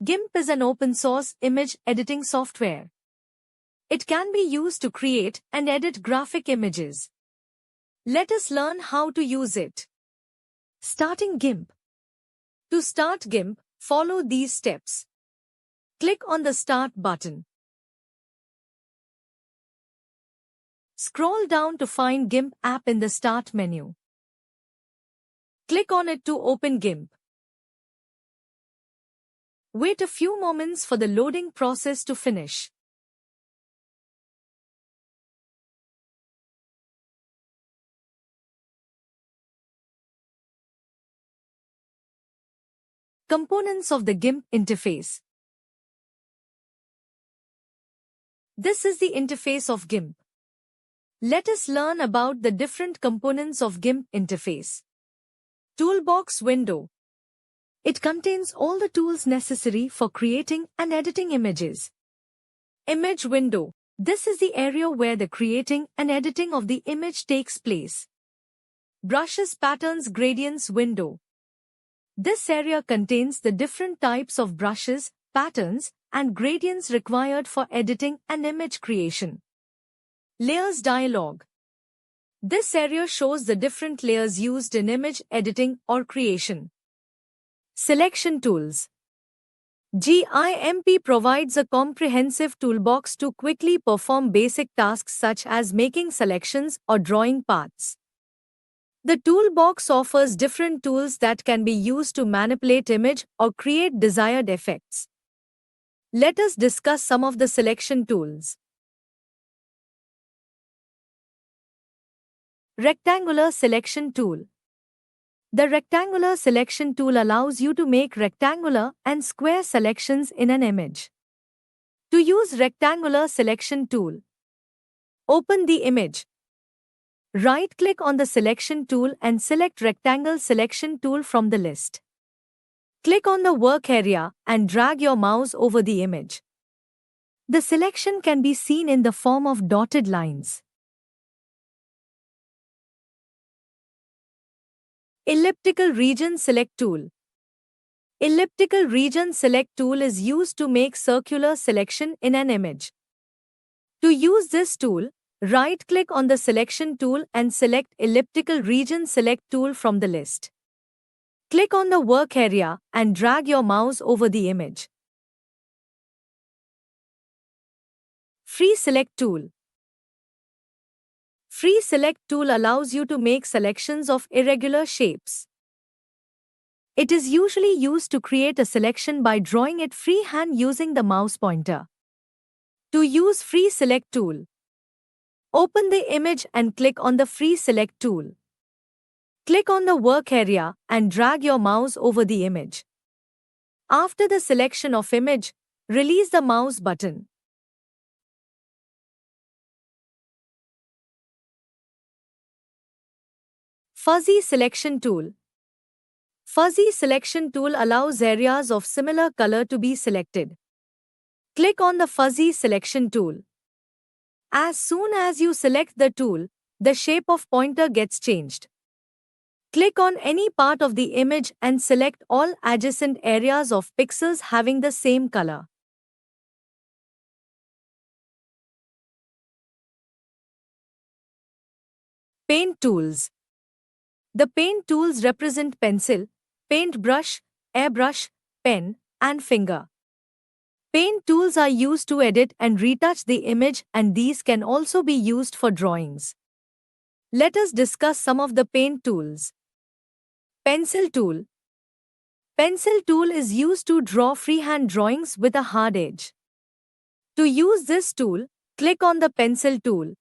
GIMP is an open-source image editing software. It can be used to create and edit graphic images. Let us learn how to use it. Starting GIMP. To start GIMP, follow these steps. Click on the Start button. Scroll down to find GIMP app in the Start menu. Click on it to open GIMP. Wait a few moments for the loading process to finish. Components of the GIMP interface. This is the interface of GIMP. Let us learn about the different components of GIMP interface. Toolbox window. It contains all the tools necessary for creating and editing images. Image window. This is the area where the creating and editing of the image takes place. Brushes, patterns, gradients window. This area contains the different types of brushes, patterns, and gradients required for editing and image creation. Layers dialog. This area shows the different layers used in image editing or creation. Selection tools. GIMP provides a comprehensive toolbox to quickly perform basic tasks such as making selections or drawing paths. The toolbox offers different tools that can be used to manipulate image or create desired effects. Let us discuss some of the selection tools. Rectangular selection tool. The rectangular selection tool allows you to make rectangular and square selections in an image. To use rectangular selection tool, open the image. Right-click on the selection tool and select Rectangle Selection Tool from the list. Click on the work area and drag your mouse over the image. The selection can be seen in the form of dotted lines. Elliptical Region Select Tool. Elliptical Region Select Tool is used to make circular selection in an image. To use this tool, right-click on the selection tool and select Elliptical Region Select Tool from the list. Click on the work area and drag your mouse over the image. Free Select Tool. Free Select Tool allows you to make selections of irregular shapes. It is usually used to create a selection by drawing it freehand using the mouse pointer. To use Free Select Tool, open the image and click on the Free Select Tool. Click on the work area and drag your mouse over the image. After the selection of image, release the mouse button. Fuzzy Selection Tool. Fuzzy Selection Tool allows areas of similar color to be selected. Click on the Fuzzy Selection Tool. As soon as you select the tool, the shape of pointer gets changed. Click on any part of the image and select all adjacent areas of pixels having the same color. Paint tools. The paint tools represent pencil, paintbrush, airbrush, pen, and finger. Paint tools are used to edit and retouch the image, and these can also be used for drawings. Let us discuss some of the paint tools. Pencil tool. Pencil tool is used to draw freehand drawings with a hard edge. To use this tool, click on the pencil tool.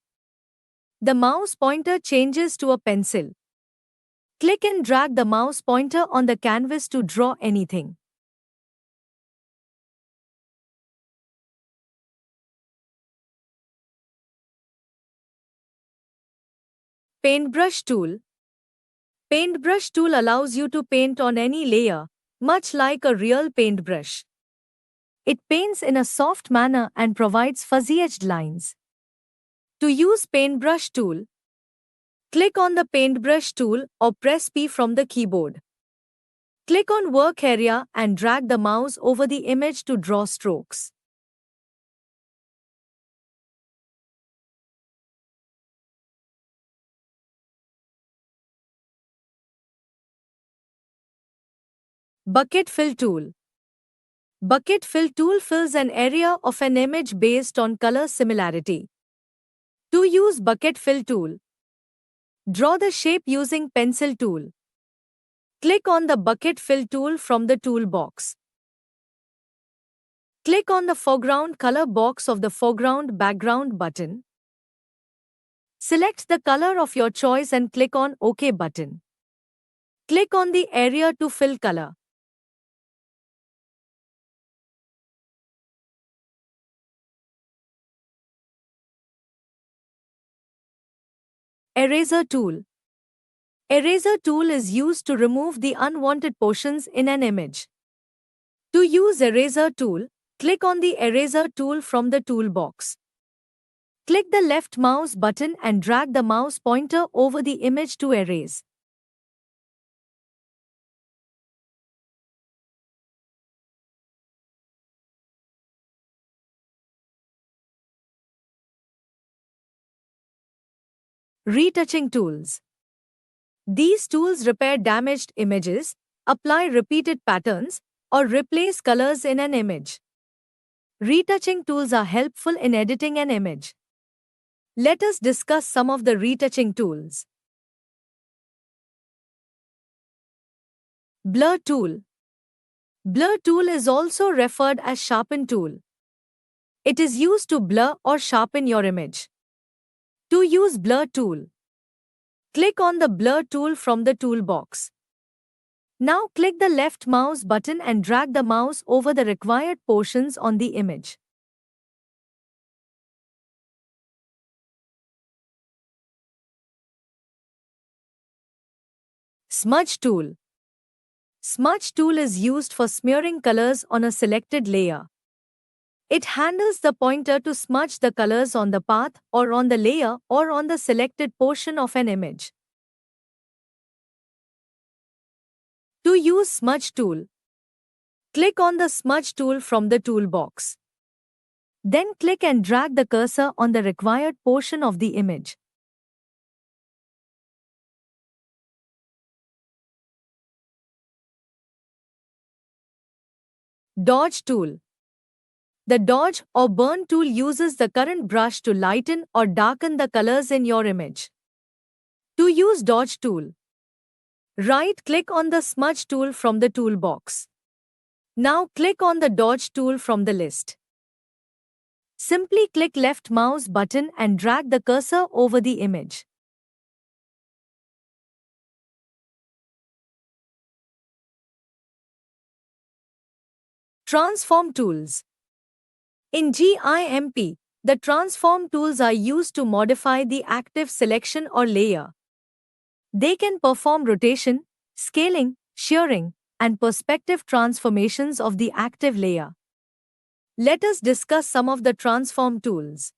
The mouse pointer changes to a pencil. Click and drag the mouse pointer on the canvas to draw anything. Paintbrush tool. Paintbrush tool allows you to paint on any layer, much like a real paintbrush. It paints in a soft manner and provides fuzzy-edged lines. To use paintbrush tool, click on the paintbrush tool or press P from the keyboard. Click on Work Area and drag the mouse over the image to draw strokes. Bucket Fill Tool. Bucket Fill Tool fills an area of an image based on color similarity. To use Bucket Fill Tool, draw the shape using Pencil Tool. Click on the Bucket Fill tool from the toolbox. Click on the Foreground Color box of the Foreground Background button. Select the color of your choice and click on OK button. Click on the area to fill color. Eraser Tool. Eraser tool is used to remove the unwanted portions in an image. To use Eraser tool, click on the Eraser tool from the toolbox. Click the left mouse button and drag the mouse pointer over the image to erase. Retouching tools. These tools repair damaged images, apply repeated patterns, or replace colors in an image. Retouching tools are helpful in editing an image. Let us discuss some of the retouching tools. Blur tool. Blur tool is also referred as sharpen tool. It is used to blur or sharpen your image. To use blur tool, click on the blur tool from the toolbox. Now click the left mouse button and drag the mouse over the required portions on the image. Smudge tool. Smudge tool is used for smearing colors on a selected layer. It handles the pointer to smudge the colors on the path or on the layer or on the selected portion of an image. To use Smudge tool, click on the Smudge tool from the toolbox. Then click and drag the cursor on the required portion of the image. Dodge tool. The dodge or burn tool uses the current brush to lighten or darken the colors in your image. To use dodge tool, right-click on the smudge tool from the toolbox. Now click on the dodge tool from the list. Simply click left mouse button and drag the cursor over the image. Transform tools. In GIMP, the transform tools are used to modify the active selection or layer. They can perform rotation, scaling, shearing, and perspective transformations of the active layer. Let us discuss some of the transform tools.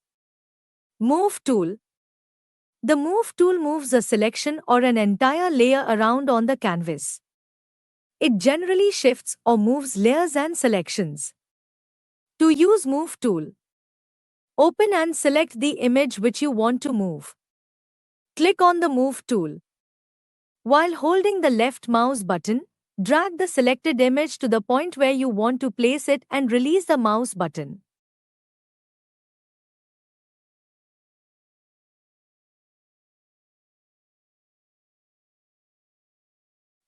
Move tool. The move tool moves a selection or an entire layer around on the canvas. It generally shifts or moves layers and selections. To use Move tool, open and select the image which you want to move. Click on the Move tool. While holding the left mouse button, drag the selected image to the point where you want to place it and release the mouse button.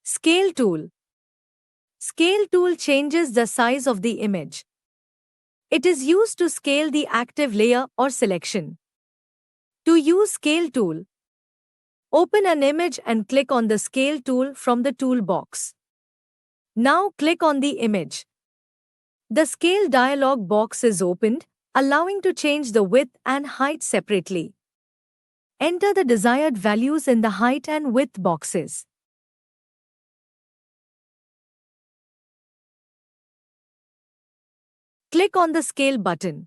Scale tool. Scale tool changes the size of the image. It is used to scale the active layer or selection. To use Scale tool, open an image and click on the Scale tool from the toolbox. Now click on the image. The Scale dialog box is opened, allowing to change the width and height separately. Enter the desired values in the height and width boxes. Click on the Scale button.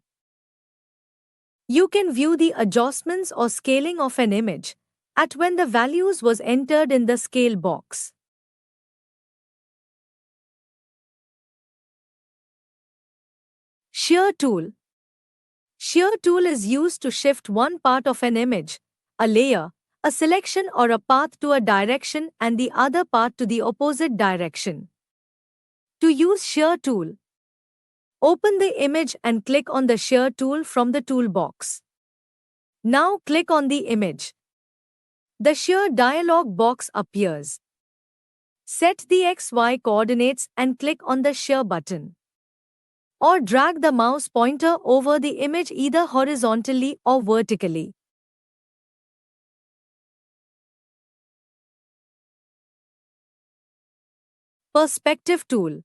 You can view the adjustments or scaling of an image at when the values was entered in the scale box. Shear tool. Shear tool is used to shift one part of an image, a layer, a selection or a path to a direction and the other part to the opposite direction. To use shear tool, open the image and click on the shear tool from the toolbox. Now click on the image. The shear dialog box appears. Set the XY coordinates and click on the shear button. Or drag the mouse pointer over the image either horizontally or vertically. Perspective tool.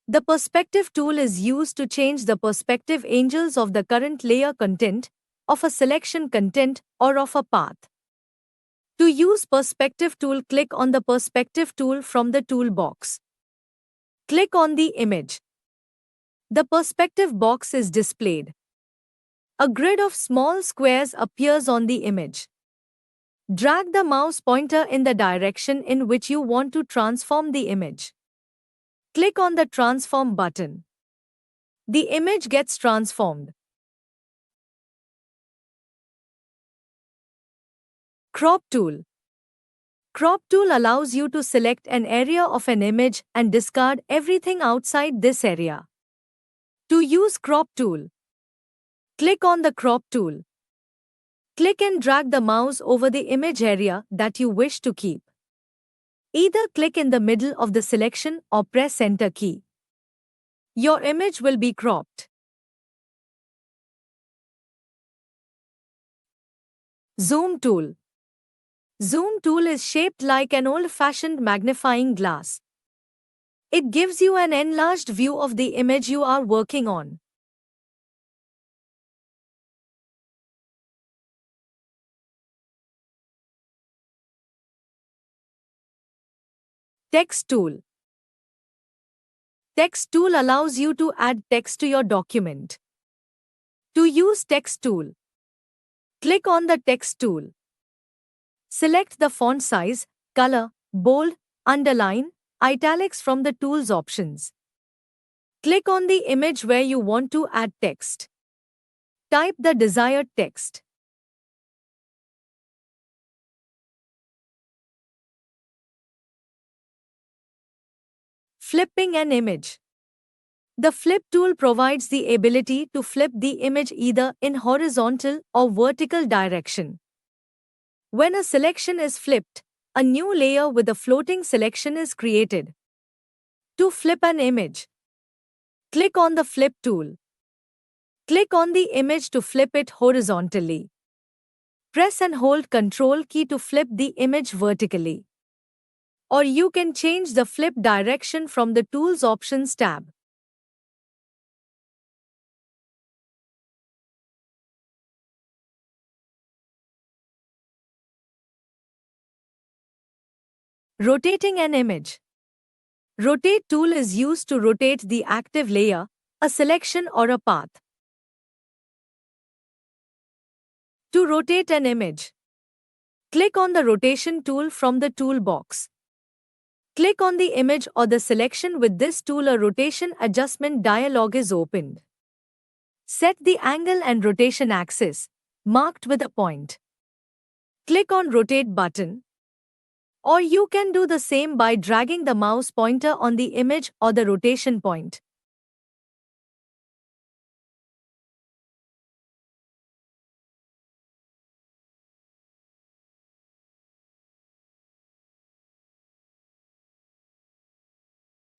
The perspective tool is used to change the perspective angles of the current layer content, of a selection content, or of a path. To use perspective tool, click on the perspective tool from the toolbox. Click on the image. The perspective box is displayed. A grid of small squares appears on the image. Drag the mouse pointer in the direction in which you want to transform the image. Click on the Transform button. The image gets transformed. Crop tool. Crop tool allows you to select an area of an image and discard everything outside this area. To use crop tool, click on the crop tool. Click and drag the mouse over the image area that you wish to keep. Either click in the middle of the selection or press Enter key. Your image will be cropped. Zoom tool. Zoom tool is shaped like an old-fashioned magnifying glass. It gives you an enlarged view of the image you are working on. Text tool. Text tool allows you to add text to your document. To use text tool, click on the text tool. Select the font size, color, bold, underline, italics from the tool's options. Click on the image where you want to add text. Type the desired text. Flipping an image. The flip tool provides the ability to flip the image either in horizontal or vertical direction. When a selection is flipped, a new layer with a floating selection is created. To flip an image, click on the flip tool. Click on the image to flip it horizontally. Press and hold Ctrl key to flip the image vertically. Or you can change the flip direction from the Tools Options tab. Rotating an image. Rotate tool is used to rotate the active layer, a selection or a path. To rotate an image, click on the rotation tool from the toolbox. Click on the image or the selection with this tool. A rotation adjustment dialog is opened. Set the angle and rotation axis, marked with a point. Click on Rotate button. Or you can do the same by dragging the mouse pointer on the image or the rotation point.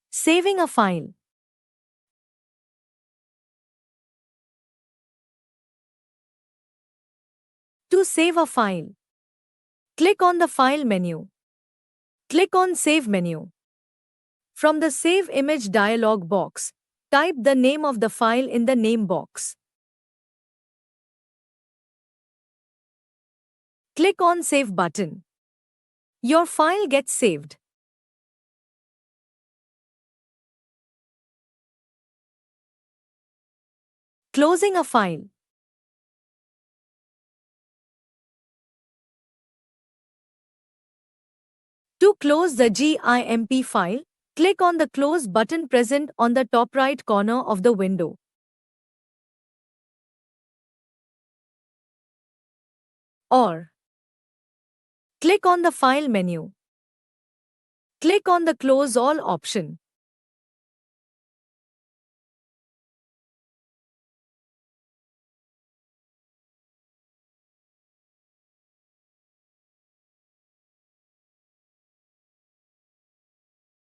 Saving a file. To save a file, click on the File menu. Click on Save menu. From the Save Image dialog box, type the name of the file in the name box. Click on Save button. Your file gets saved. Closing a file. To close the GIMP file, Click on the Close button present on the top right corner of the window. Or click on the File menu. Click on the Close All option.